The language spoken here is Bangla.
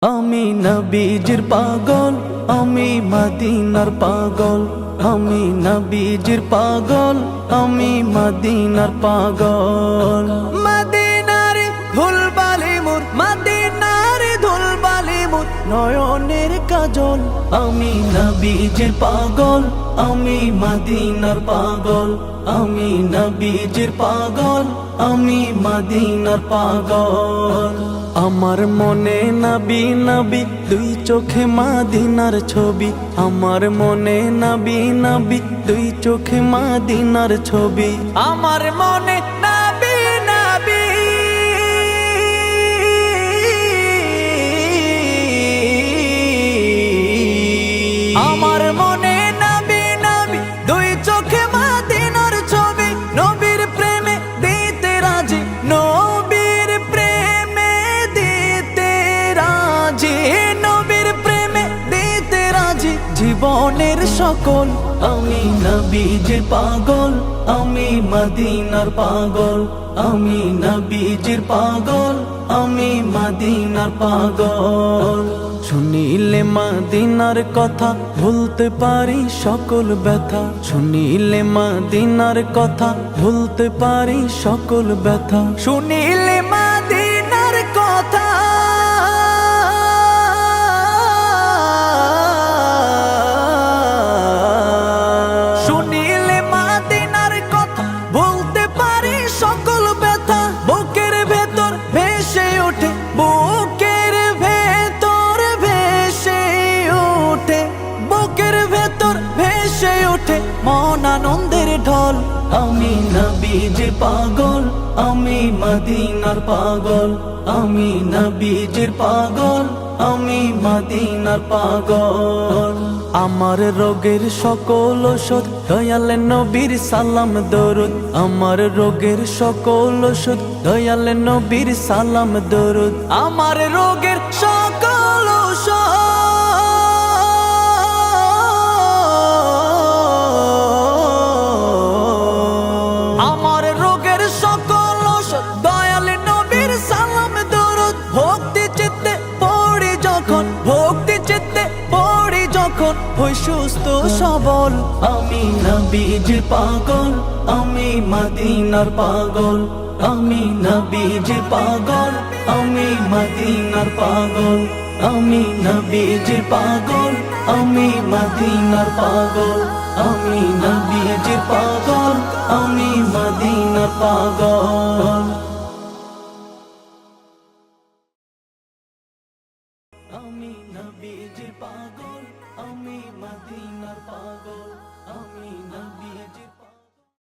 আমি নবীজির পাগল, আমি মদিনার পাগল। আমি নবীজির পাগল, আমি মদিনার পাগল। মদিনার ধুলবালি মোর, মদিনার ধুলবালি মোর নয়নের কাজল। আমি নবীজির পাগল, আমি মদিনার পাগল। আমি নবীজির পাগল, আমি মদিনার পাগল। আমার মনে নবী নবী, দুই চোখে মদিনার ছবি। আমার মনে নবী নবী, দুই চোখে মদিনার ছবি। আমার মনে নবী নবী, আমার মনে নবী নবী, দুই চোখে মদিনার ছবি। নবীর প্রেমে দিতে রাজি, নবীর প্রেমে দিতে রাজি, নবীর প্রেমে দিতে রাজি জীবনের সকল। আমি নবীজির পাগল, আমি মদিনার পাগল। আমি নবীজির পাগল, আমি মদিনার পাগল। শুনিলে মদিনার কথা ভুলতে পারি সকল ব্যথা। শুনিলে মদিনার কথা ভুলতে পারি সকল ব্যথা। শুনিলে মদিনার কথা, শুনিলে মদিনার কথা ভুলতে পারি সকল ব্যথা। বুকের ভেতর ভেসে ওঠে, বুকের ভেতর ভেসে ওঠে, বুকের ভেতর ভেসে ওঠে মন আনন্দের ঢল। আমি নবীজির পাগল, আমি মদিনার পাগল। আমি নবীজির পাগল, আমি মদিনার পাগল। আমার রোগের সকল ওষুধ দয়াল নবীর সালাম দরুদ। আমার রোগের সকল ওষুধ দয়াল নবীর সালাম দরুদ। আমার রোগের সকল ওষুধ, আমার রোগের সকল ওষুধ দয়াল নবীর সালাম দরুদ। ভক্তি চিত্তে পড়ি যখন, ভক্তি চিত্তে পড়ি যখন হই সুস্থ সবল। আমি নবীজির পাগল, আমি মদিনার পাগল। আমি নবীজির পাগল, আমি মদিনার পাগল। আমি নবীজির পাগল, আমি মদিনার পাগল। আমি নবীজির পাগল, আমি মদিনার পাগল। আমি নবীজির পাগল, আমি মদিনার পাগল।